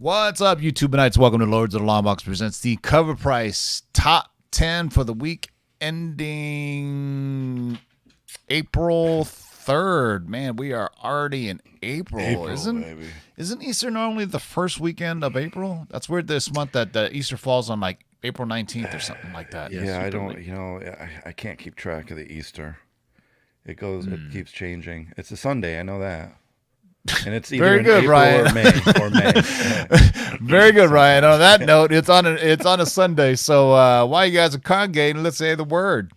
What's up, YouTubeites? Welcome to Lords of the Long Box presents the CovrPrice Top 10 for the week ending April 3rd. Man, we are already in April. Isn't Easter normally the first weekend of April? That's weird this month that the Easter falls on like April 19th or something like that. Yeah, I don't, I can't keep track of the Easter. It keeps changing. It's a Sunday, I know that. And it's either very good, April Ryan. or May. Very good, Ryan. On that note, it's on a Sunday. So while you guys are congregating, let's say the word.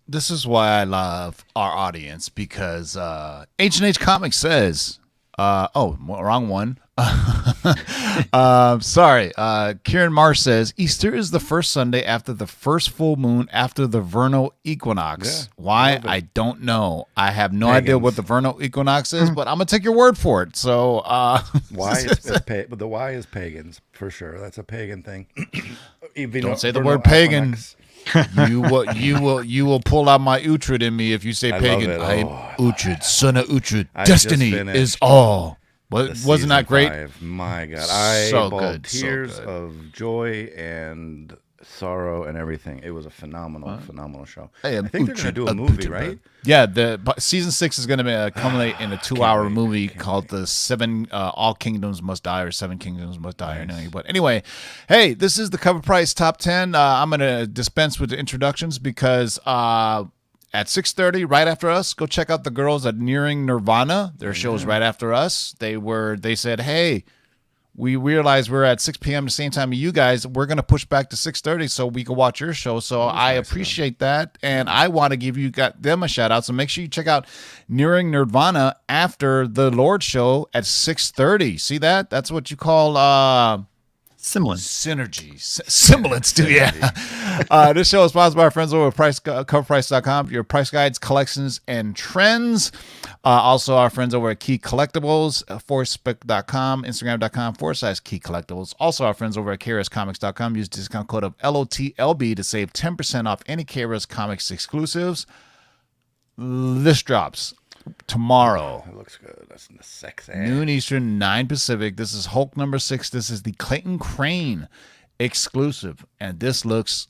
This is why I love our audience, because H&H Comics says, wrong one. Sorry. Kieran Marsh says, Easter is the first Sunday after the first full moon after the vernal equinox. Yeah, why? I don't know. I have no idea what the vernal equinox is, but I'm going to take your word for it. So, but the Y is pagans, for sure. That's a pagan thing. Don't say the word pagan. You will pull out my Uhtred in me if you say pagan. I am Uhtred, son of Uhtred. Destiny is all. Wasn't that great? 5. My God, I bawled tears of joy and sorrow and everything. It was a phenomenal show. I think they're going to do a movie, right? Yeah, season 6 is going to culminate in a 2-hour movie called the Seven All Kingdoms Must Die or Seven Kingdoms Must Die. Nice. But anyway, hey, this is the CovrPrice Top 10. I'm going to dispense with the introductions because at 6:30, right after us, go check out the girls at Nearing Nirvana. Their show is right after us. They said, hey, we realized we're at 6 p.m. the same time as you guys. We're going to push back to 6:30 so we can watch your show. So I appreciate that, and I want to give them a shout-out. So make sure you check out Nearing Nirvana after the Lord show at 6:30. See that? That's what you call Semblance, too, yeah. This show is sponsored by our friends over at CovrPrice.com, your price guides, collections, and trends. Also, our friends over at Key Collectibles, Facebook.com, Instagram.com/Key Collectibles. Also, our friends over at KRSComics.com. Use discount code of LOTLB to save 10% off any KRS Comics exclusives. This drops tomorrow. It looks good. That's in the sexy. Noon Eastern, 9 Pacific. This is Hulk number 6. This is the Clayton Crane exclusive. And this looks,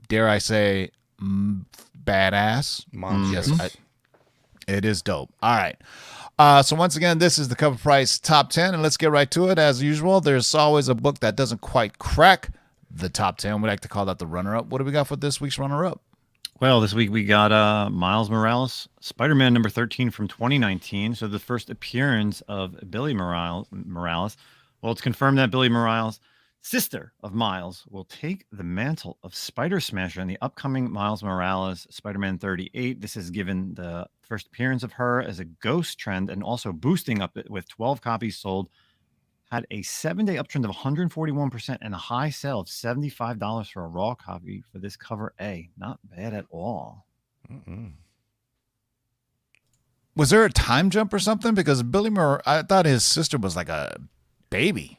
dare I say, badass. Monstrous. Yes, it is dope. All right. So once again, this is the Cover Price Top 10. And let's get right to it. As usual, there's always a book that doesn't quite crack the top 10. We like to call that the runner-up. What do we got for this week's runner-up? Well, this week we got Miles Morales, Spider-Man number 13 from 2019. So the first appearance of Billy Morales. Well, it's confirmed that Billy Morales, sister of Miles, will take the mantle of Spider Smasher in the upcoming Miles Morales Spider-Man 38. This is given the first appearance of her as a ghost trend and also boosting up it with 12 copies sold. Had a 7-day uptrend of 141% and a high sale of $75 for a raw copy for this cover A. Not bad at all. Was there a time jump or something? Because I thought his sister was like a baby.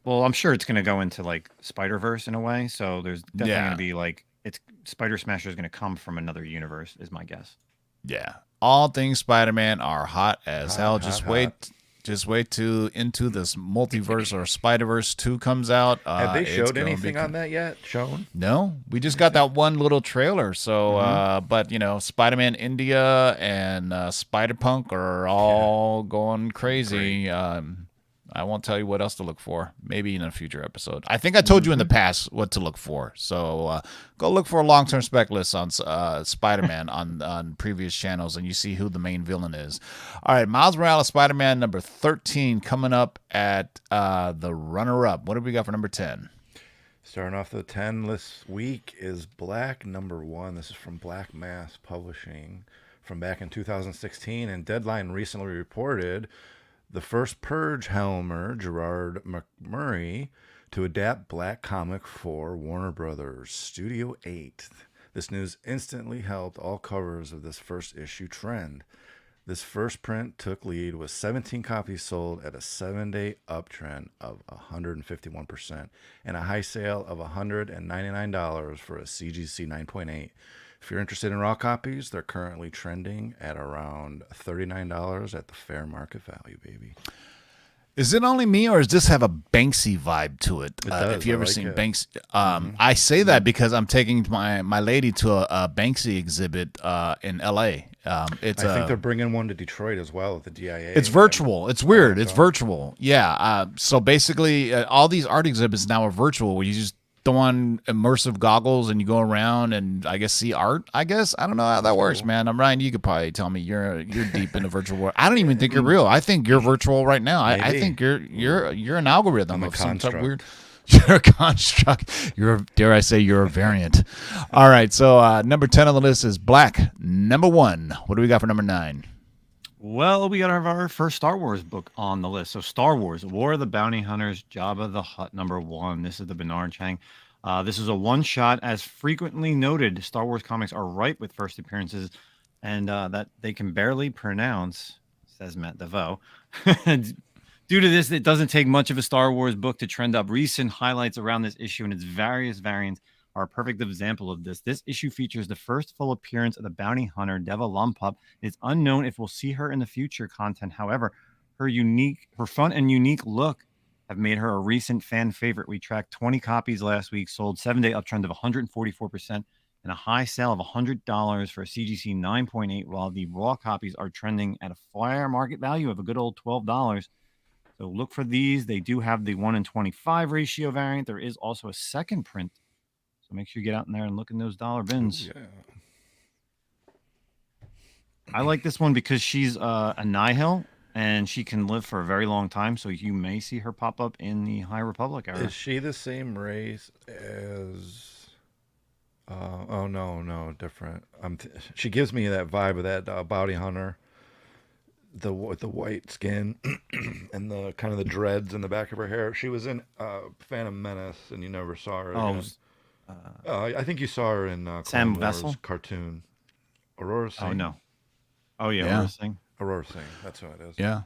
Well, I'm sure it's going to go into like Spider-Verse in a way. So there's definitely going to be like, it's Spider Smasher is going to come from another universe is my guess. Yeah. All things Spider-Man are hot as hell. Just wait to Into This Multiverse or Spider-Verse 2 comes out. Have they showed anything on that yet? No, we just got that one little trailer. So, but Spider-Man India and Spider-Punk are all going crazy. I won't tell you what else to look for. Maybe in a future episode. I think I told you in the past what to look for. So go look for a long-term spec list on Spider-Man on previous channels, and you see who the main villain is. All right, Miles Morales, Spider-Man number 13, coming up at the runner-up. What have we got for number 10? Starting off the 10 this week is Black number 1. This is from Black Mass Publishing from back in 2016, and Deadline recently reported the first Purge helmer, Gerard McMurray, to adapt Black comic for Warner Brothers Studio 8. This news instantly helped all covers of this first issue trend. This first print took lead with 17 copies sold at a 7-day uptrend of 151% and a high sale of $199 for a CGC 9.8. If you're interested in raw copies, they're currently trending at around $39 at the fair market value, baby. Is it only me, or does this have a Banksy vibe to it? It does. If you ever seen it. Banksy, I say that because I'm taking my lady to a Banksy exhibit in L.A. I think they're bringing one to Detroit as well at the DIA. It's virtual. It's weird. It's virtual. Yeah. So basically, all these art exhibits now are virtual, where you just throw on immersive goggles and you go around and I guess see art. I don't know how that works, man. I'm Ryan. You could probably tell me you're deep in the virtual world. I don't even think you're real. I think you're virtual right now. I think you're an algorithm of some type of weird. You're a construct. Dare I say you're a variant. All right. So number 10 on the list is Black number 1. What do we got for number 9? Well, we got our first Star Wars book on the list. So Star Wars, War of the Bounty Hunters, Jabba the Hutt, number 1. This is the Bernard Chang. This is a one-shot. As frequently noted, Star Wars comics are ripe with first appearances and that they can barely pronounce, says Matt DeVoe. Due to this, it doesn't take much of a Star Wars book to trend up. Recent highlights around this issue and its various variants are a perfect example of this. This issue features the first full appearance of the bounty hunter, Deva Lumpup. It's unknown if we'll see her in the future content. However, her fun and unique look have made her a recent fan favorite. We tracked 20 copies last week, sold 7-day uptrend of 144%, and a high sale of $100 for a CGC 9.8, while the raw copies are trending at a fair market value of a good old $12. So look for these. They do have the 1-in-25 ratio variant. There is also a second print. So make sure you get out in there and look in those dollar bins. Ooh, yeah. I like this one because she's a Nihil, and she can live for a very long time. So you may see her pop up in the High Republic era. Is she the same race as... oh, no, different. She gives me that vibe of that bounty hunter. the with the white skin and the kind of the dreads in the back of her hair. She was in Phantom Menace, and you never saw her Oh, again. I think you saw her in Clone Sam Wars Vessel? cartoon. Aurora Oh Singh. no. Oh yeah, Yeah. Aurora Singh. Aurora Singh. That's who it is. Yeah.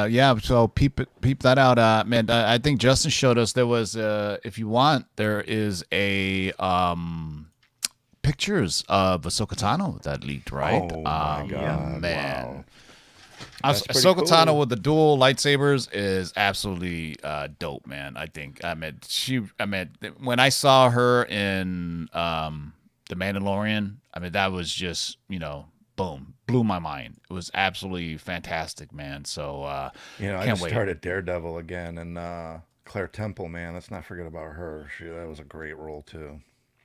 Yeah, so peep that out. Man, I think Justin showed us there was if you want, there is a pictures of Ahsoka Tano that leaked, right? Oh my God! Man. Wow. That's pretty Ahsoka Tano cool. with the dual lightsabers is absolutely dope, man. I think. When I saw her in The Mandalorian, that was just, boom, blew my mind. It was absolutely fantastic, man. So I can't just wait. started Daredevil again, and Claire Temple, man, let's not forget about her. That was a great role too.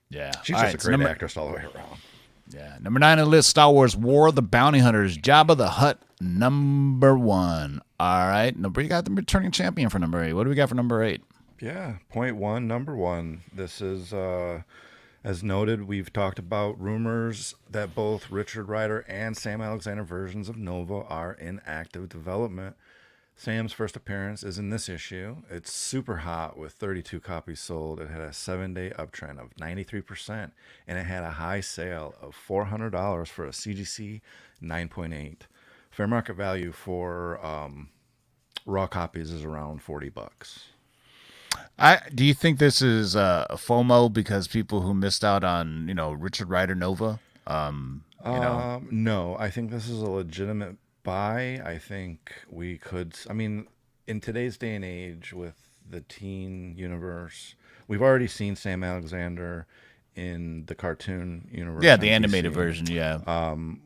Yeah. She's All just right, a so great actress all the way around. Yeah, number 9 on the list, Star Wars War of the Bounty Hunters, Jabba the Hutt, number 1. All right, you got the returning champion for number 8. What do we got for number 8? Yeah, point one, number 1. This is, as noted, we've talked about rumors that both Richard Rider and Sam Alexander versions of Nova are in active development. Sam's first appearance is in this issue. It's super hot with 32 copies sold. It had a 7-day uptrend of 93%, and it had a high sale of $400 for a CGC 9.8. Fair market value for raw copies is around $40. Do you think this is a FOMO because people who missed out on, Richard Rider Nova? No, I think this is a legitimate buy. I think we could. I mean, in today's day and age with the teen universe, we've already seen Sam Alexander in the cartoon universe. Yeah, on the animated DC. version, yeah.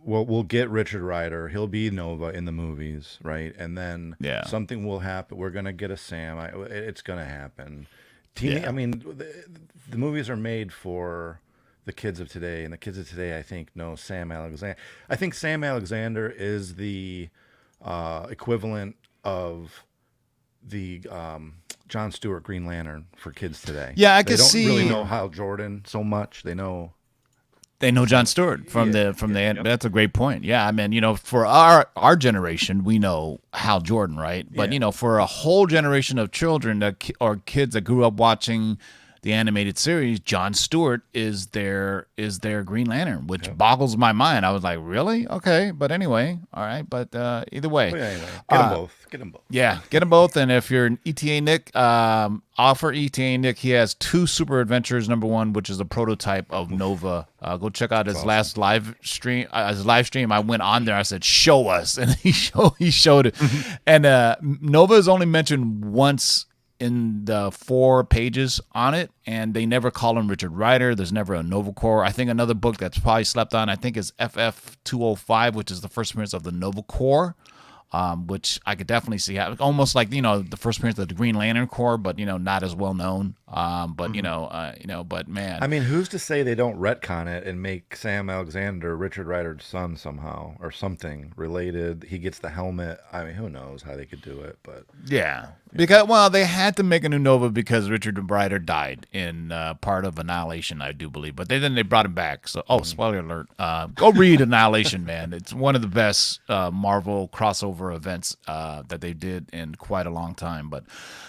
We'll get Richard Rider. He'll be Nova in the movies, right? And then Yeah. something will happen. We're gonna get a Sam. It's gonna happen. Yeah. I mean, the movies are made for the kids of today, and the kids of today, I think, know Sam Alexander. I think Sam Alexander is the equivalent of the John Stewart Green Lantern for kids today. Yeah, I they can don't see- really know Hal Jordan so much. They know John Stewart from the. That's a great point. Yeah, for our generation, we know Hal Jordan, right? But Yeah. for a whole generation of children or kids that grew up watching the animated series, John Stewart is their Green Lantern, which boggles my mind. I was like, really? Okay, but anyway, all right. But either way, But anyway, get them both. Get them both. yeah, get them both. And if you're an ETA Nick, offer ETA Nick. He has 2 Super Adventures number 1, which is a prototype of Nova. Go check out his last live stream. I went on there. I said, "Show us," and he showed it. And Nova is only mentioned once in the 4 pages on it, and they never call him Richard Rider. There's never a Nova Corps. I think another book that's probably slept on, I think, is FF 205, which is the first appearance of the Nova Corps. Which I could definitely see almost like the first appearance of the Green Lantern Corps, but not as well known. But man, I mean, who's to say they don't retcon it and make Sam Alexander Richard Rider's son somehow or something related? He gets the helmet. I mean, who knows how they could do it? But yeah, because they had to make a new Nova because Richard Rider died in part of Annihilation, I do believe. But then they brought him back. So spoiler alert! Go read Annihilation, man. It's one of the best Marvel crossover events that they did in quite a long time. But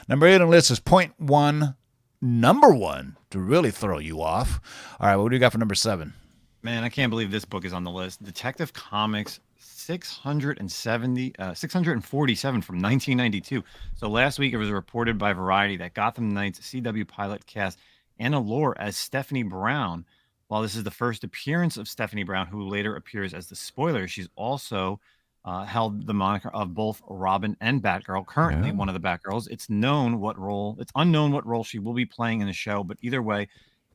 number 8 on the list is point 1, number 1 to really throw you off. All right, what do you got for number 7? Man, I can't believe this book is on the list. Detective Comics 647 from 1992. So last week it was reported by Variety that Gotham Knights CW pilot cast Anna Lore as Stephanie Brown. While this is the first appearance of Stephanie Brown, who later appears as the spoiler, she's also held the moniker of both Robin and Batgirl, currently one of the Batgirls. It's unknown what role she will be playing in the show, but either way,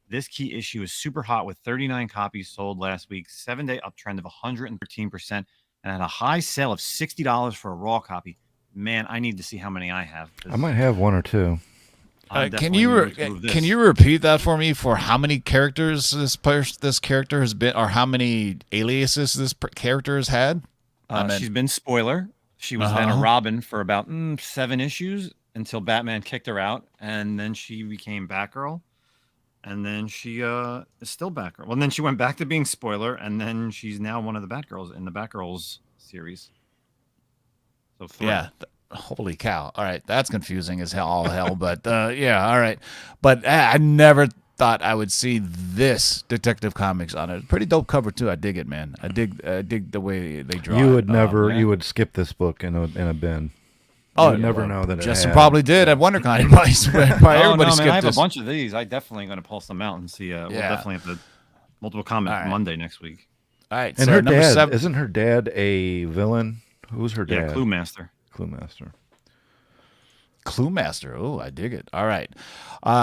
this key issue is super hot with 39 copies sold last week, 7-day uptrend of 113%, and at a high sale of $60 for a raw copy. Man, I need to see how many I have. I might have 1 or 2. Can you repeat that for me? For how many characters this character has been, or how many aliases this character has had? She's been spoiler. She was then a Robin for about 7 issues until Batman kicked her out, and then she became Batgirl, and then she is still Batgirl. Well, and then she went back to being spoiler, and then she's now one of the Batgirls in the Batgirls series. So 3. Yeah. Holy cow. All right. That's confusing as hell, all hell. But yeah, all right. But I never thought I would see this Detective Comics on it. Pretty dope cover too. I dig it, man. I dig the way they draw You it. would never, man. you would skip this book in a bin. Oh, You would never know that. Justin it had, probably did at WonderCon. Probably Oh, everybody no, man, skipped I have this. a bunch of these. I definitely going to pulse them out and see. We'll definitely have the multiple comment All right. Monday next week. All right. And so her number dad, 7. isn't her dad a villain? Who's her dad? Yeah, Clue Master. Clue Master. Clue Master. Oh, I dig it. All right.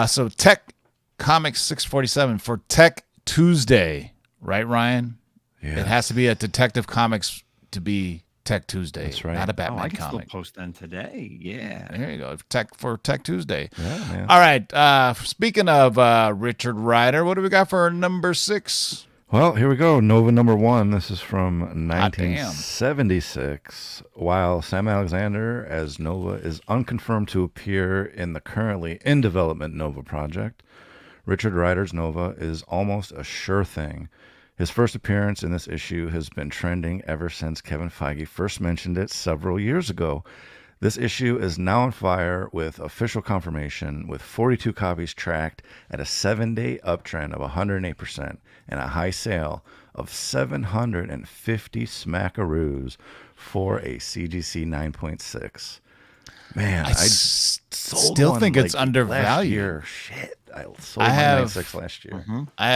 So Tech Comics 647 for Tech Tuesday, right, Ryan? Yeah. It has to be a Detective Comics to be Tech Tuesday. That's right. Not a Oh, Batman I can comic. still post them today. Yeah. There you go. Tech Tuesday. Yeah, man. All right. Speaking of Richard Rider, what do we got for number 6? Well, here we go. Nova number 1. This is from damn. 1976. While Sam Alexander as Nova is unconfirmed to appear in the currently in development Nova project, Richard Rider's Nova is almost a sure thing. His first appearance in this issue has been trending ever since Kevin Feige first mentioned it several years ago. This issue is now on fire with official confirmation, with 42 copies tracked at a 7-day uptrend of 108% and a high sale of 750 smackaroos for a CGC 9.6. Man, I sold still one, think it's last undervalued. year. Shit, I sold I my have- 9.6 last year. I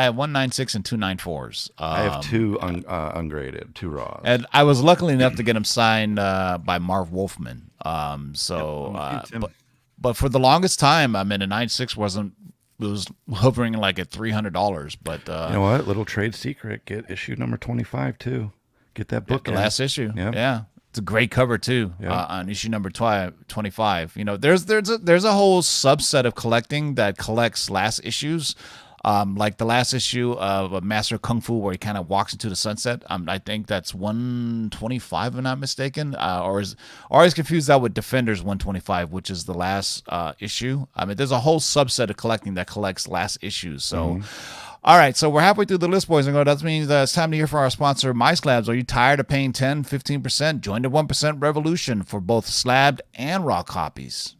have 196 and 294s. I have 2 ungraded, 2 raws. And I was lucky enough to get them signed by Marv Wolfman. But for the longest time, I mean, a 96 wasn't. It was hovering like at $300. But You know what? Little trade secret. Get issue number 25 too. Get that book. the in. last issue, Yep. yeah, it's a great cover too. Yeah. On issue number 25. You know, there's a whole subset of collecting that collects last issues. Like the last issue of a Master of Kung Fu where he kind of walks into the sunset. I think that's 125, if I'm not mistaken. Or is confused that with Defenders 125, which is the last issue. I mean, there's a whole subset of collecting that collects last issues. So, all right, so we're halfway through the list, boys and girls. That means it's time to hear from our sponsor, MySlabs. Are you tired of paying 10, 15%? Join the 1% revolution for both slabbed and raw copies.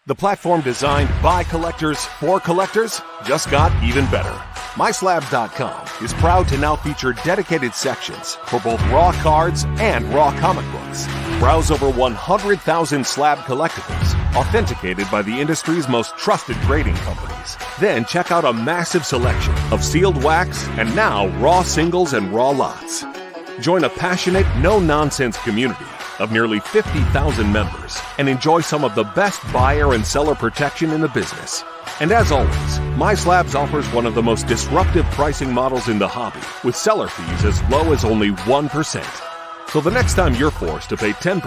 The platform designed by collectors for collectors just got even better. MySlabs.com is proud to now feature dedicated sections for both raw cards and raw comic books. Browse over 100,000 slab collectibles, authenticated by the industry's most trusted grading companies. Then check out a massive selection of sealed wax and now raw singles and raw lots. Join a passionate, no-nonsense community of nearly 50,000 members and enjoy some of the best buyer and seller protection in the business. And as always, MySlabs offers one of the most disruptive pricing models in the hobby, with seller fees as low as only 1%. So the next time you're forced to pay 10%,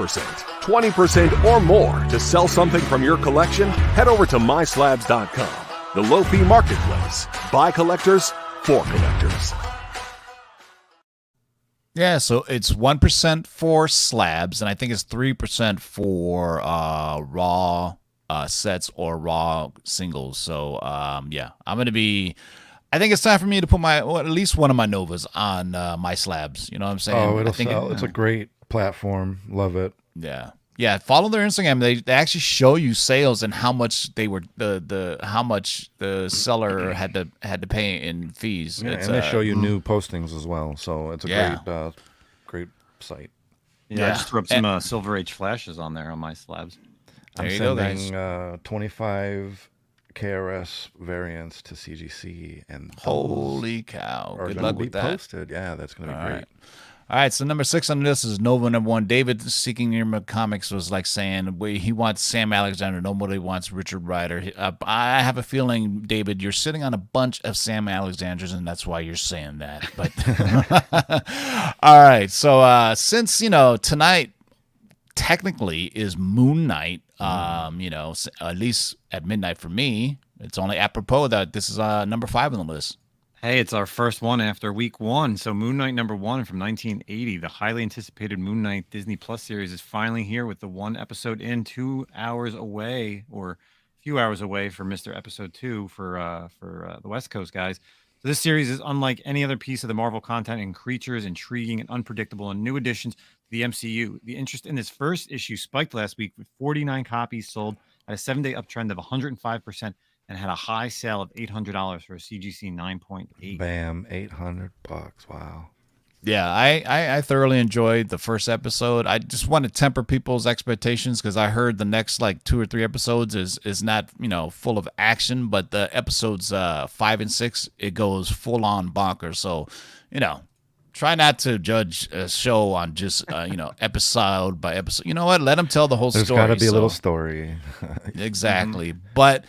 20%, or more to sell something from your collection, head over to MySlabs.com, the low-fee marketplace, by collectors, for collectors. Yeah, so it's 1% for slabs, and I think it's 3% for raw sets or raw singles. So yeah, I'm gonna be. I think it's time for me to put at least one of my Novas on my slabs. You know what I'm saying? Oh, I it'll think sell. It's a great platform. Love it. Yeah. Follow their Instagram. They actually show you sales and how much they were how much the seller had to pay in fees. Yeah, It's, and they show you new postings as well. So it's a great site. Yeah, I just threw up some Silver Age flashes on there on my slabs. There I'm you go, sending guys. 25 KRS variants to CGC, and those Holy cow! are Good gonna luck be with that. posted. Yeah, that's going to be great. All right, so number 6 on this is Nova number 1. David Seeking Nirma Comics was like saying he wants Sam Alexander. Nobody wants Richard Rider. I have a feeling, David, you're sitting on a bunch of Sam Alexanders, and that's why you're saying that. But all right, so since tonight technically is Moon Night, at least at midnight for me, it's only apropos that this is number 5 on the list. Hey, it's our first one after week 1. So Moon Knight number 1 from 1980, the highly anticipated Moon Knight Disney Plus series is finally here with the 1 episode in, 2 hours away, or a few hours away for Mr. Episode 2 for the West Coast guys. So this series is unlike any other piece of the Marvel content in creatures, intriguing and unpredictable, and new additions to the MCU. The interest in this first issue spiked last week with 49 copies sold at a 7-day uptrend of 105% and had a high sale of $800 for a CGC 9.8. Bam, $800. Wow. Yeah, I thoroughly enjoyed the first episode. I just want to temper people's expectations because I heard the next like 2 or 3 episodes is not full of action, but the episodes 5 and 6 it goes full on bonkers. So try not to judge a show on just episode by episode. You know what? Let them tell the whole There's story. There's got to be a little story. Exactly, but.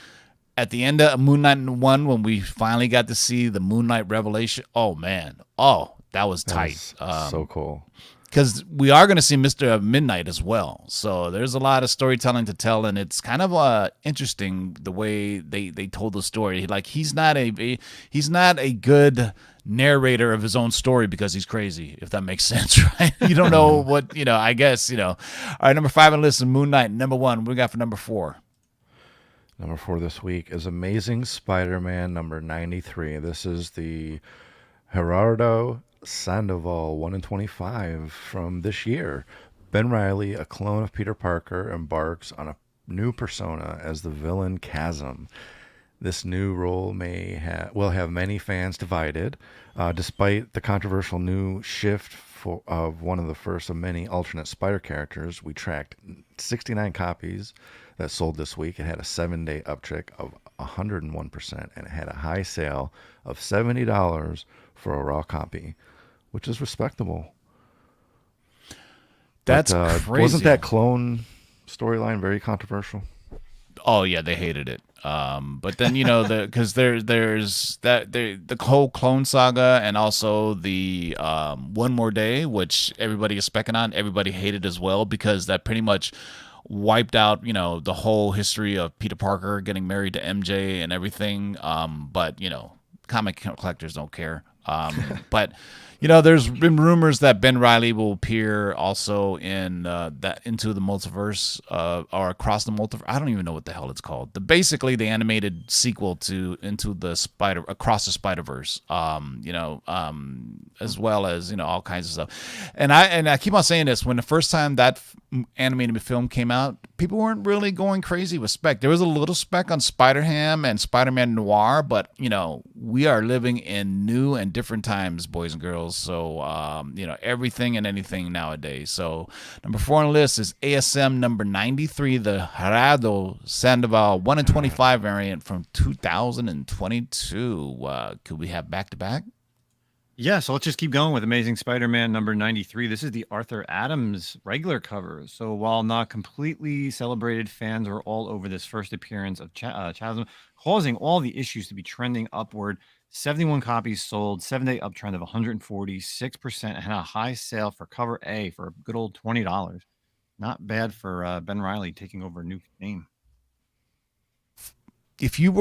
At the end of Moon Knight 1, when we finally got to see the Moon Knight revelation, oh man, that was tight. So cool. Because we are going to see Mr. Midnight as well. So there's a lot of storytelling to tell, and it's kind of interesting the way they told the story. Like he's not a good narrator of his own story because he's crazy, if that makes sense, right? You don't know what, I guess, All right, number 5 on the list is Moon Knight. Number 1, what we got for number 4? Number 4 this week is Amazing Spider-Man number 93. This is the Gerardo Sandoval 1 in 25 from this year. Ben Reilly, a clone of Peter Parker, embarks on a new persona as the villain Chasm. This new role will have many fans divided. Despite the controversial new shift of one of the first of many alternate Spider characters, we tracked 69 copies that sold this week. It had a 7-day uptick of 101%, and it had a high sale of $70 for a raw copy, which is respectable. That's crazy. Wasn't that clone storyline very controversial? Oh yeah, they hated it. But then because there's the whole clone saga and also the One More Day, which everybody is specking on. Everybody hated as well because that pretty much wiped out the whole history of Peter Parker getting married to MJ and everything. But comic collectors don't care. But there's been rumors that Ben Reilly will appear also in that Into the Multiverse or Across the Multiverse. I don't even know what the hell it's called. Basically the animated sequel to Across the Spider-Verse. As well as all kinds of stuff. And I keep on saying this, when the first time that animated film came out, people weren't really going crazy with spec. There was a little spec on Spider-Ham and Spider-Man Noir, but we are living in new and different times, boys and girls. So everything and anything nowadays. So number 4 on the list is ASM number 93, the Gerardo Sandoval 1 in 25 variant from 2022. Could we have back to back? Yeah, so let's just keep going with Amazing Spider-Man number 93. This is the Arthur Adams regular cover. So while not completely celebrated, fans are all over this first appearance of Chasm, causing all the issues to be trending upward. 71 copies sold, 7-day uptrend of 146%, and had a high sale for cover A for a good old $20. Not bad for Ben Reilly taking over a new name. If you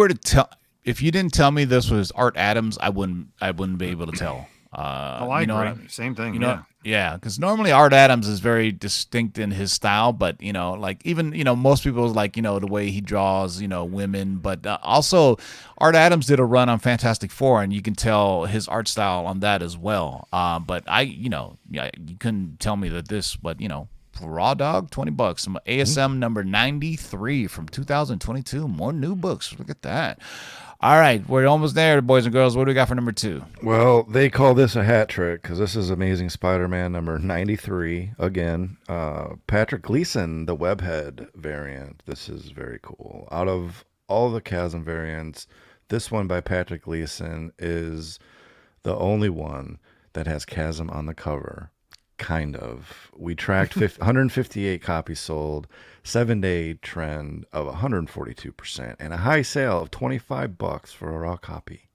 didn't tell me this was Art Adams, I wouldn't be able to tell. I agree. Same thing. Yeah, because normally Art Adams is very distinct in his style, but most people like the way he draws women, but also Art Adams did a run on Fantastic Four, and you can tell his art style on that as well. But you couldn't tell me that this, but raw dog, $20. Some ASM number 93 from 2022. More new books. Look at that. All right, we're almost there, boys and girls. What do we got for number 2? Well, they call this a hat trick because this is Amazing Spider-Man number 93. Again, Patrick Gleason, the Webhead variant. This is very cool. Out of all the Chasm variants, this one by Patrick Gleason is the only one that has Chasm on the cover. Kind of. We tracked 158 copies sold, 7-day trend of 142%, and a high sale of $25 for a raw copy.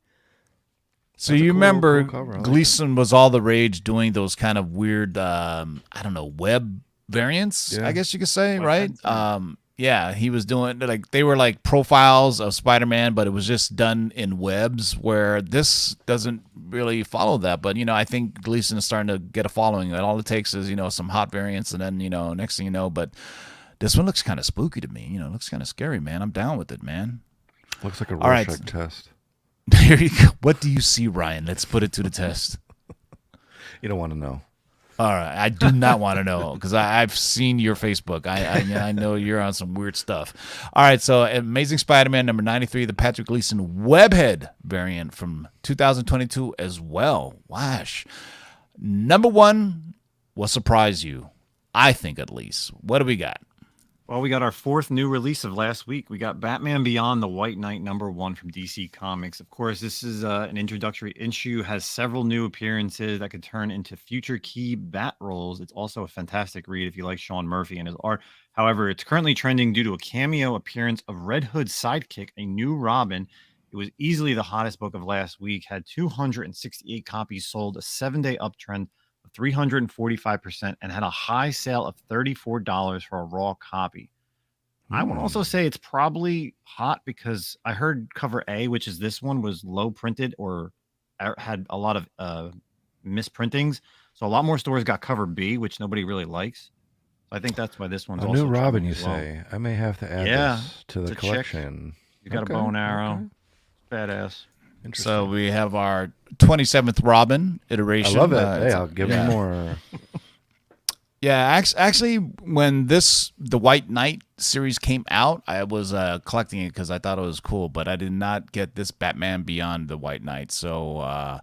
So that's you remember Gleason was all the rage doing those kind of weird, web variants, I guess you could say, right? Yeah, he was doing they were like profiles of Spider-Man, but it was just done in webs, where this doesn't really follow that. But I think Gleason is starting to get a following. And all it takes is some hot variants, and then next thing you know. But this one looks kind of spooky to me. It looks kind of scary, man. I'm down with it, man. Looks like a Rorschach test. There you go. What do you see, Ryan? Let's put it to the test. You don't want to know. All right, I do not want to know because I've seen your Facebook. I know you're on some weird stuff. All right, so Amazing Spider-Man number 93, the Patrick Gleason Webhead variant from 2022 as well. Wash. Number 1 will surprise you, I think at least. What do we got? Well, we got our 4th new release of last week. We got Batman Beyond the White Knight number 1 from DC Comics. Of course, this is an introductory issue, has several new appearances that could turn into future key bat roles. It's also a fantastic read if you like Sean Murphy and his art. However, it's currently trending due to a cameo appearance of Red Hood's sidekick, a new Robin. It was easily the hottest book of last week, had 268 copies sold, a 7-day uptrend, 345%, and had a high sale of $34 for a raw copy. I would also say it's probably hot because I heard cover A, which is this one, was low printed or had a lot of misprintings. So a lot more stores got cover B, which nobody really likes. So I think that's why this one's A also new Robin, you as well. say? I may have to add this to the it's a chick. collection. You got a bow and arrow. Badass. So we have our 27th Robin iteration. I love it. Hey, I'll give me more. Yeah, actually, when the White Knight series came out, I was collecting it because I thought it was cool, but I did not get this Batman Beyond the White Knight. So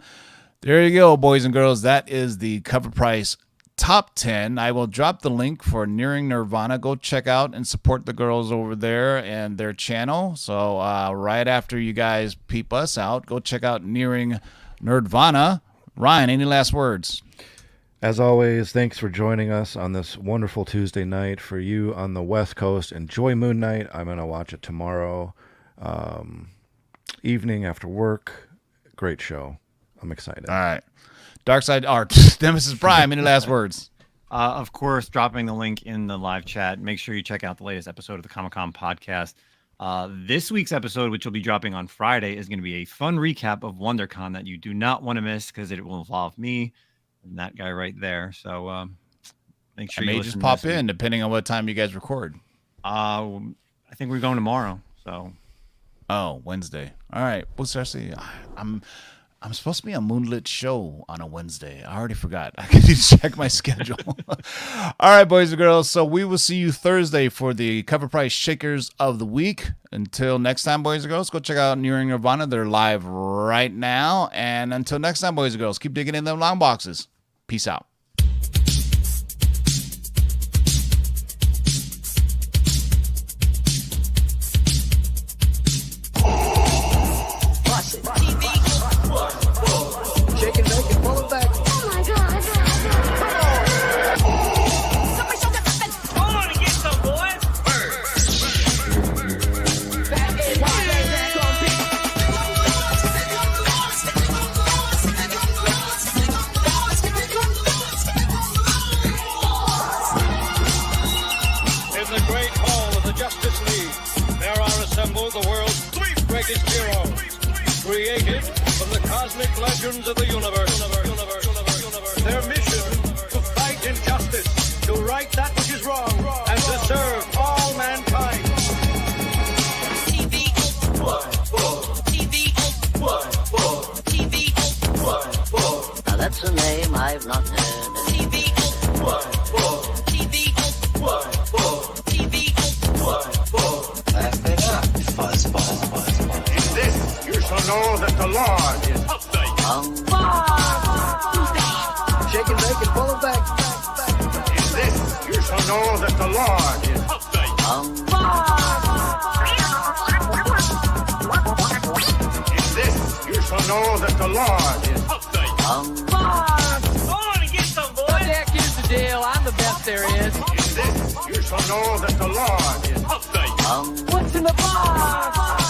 there you go, boys and girls. That is the Cover Price Top 10. I will drop the link for Nearing Nirvana. Go check out and support the girls over there and their channel. So right after you guys peep us out, go check out Nearing Nirvana. Ryan, any last words? As always, thanks for joining us on this wonderful Tuesday night. For you on the West Coast, enjoy Moon Knight. I'm going to watch it tomorrow evening after work. Great show. I'm excited. All right. Dark Side Art, Nemesis Prime, any last words? Of course, dropping the link in the live chat. Make sure you check out the latest episode of the Comic-Con podcast. This week's episode, which will be dropping on Friday, is going to be a fun recap of WonderCon that you do not want to miss because it will involve me and that guy right there. So make sure you just pop in depending on what time you guys record. I think we're going tomorrow. So, Wednesday. All right. Well, seriously, I'm supposed to be on Moonlit Show on a Wednesday. I already forgot. I need to check my schedule. All right, boys and girls. So we will see you Thursday for the Cover Price Shakers of the Week. Until next time, boys and girls, go check out Nearing Nirvana. They're live right now. And until next time, boys and girls, keep digging in them long boxes. Peace out. The world's 3 greatest heroes, created from the cosmic legends of the universe. Their mission, to fight injustice, to right that which is wrong, and to serve all mankind. Now that's a name I've not heard. Know that the Lord is Shake and bake and pull it back. In this you shall know that the Lord is In this you shall know that the Lord is Go on and get some, boys. Jack, here's the deal. I'm the best there is. In this you shall know that the Lord is What's in the box?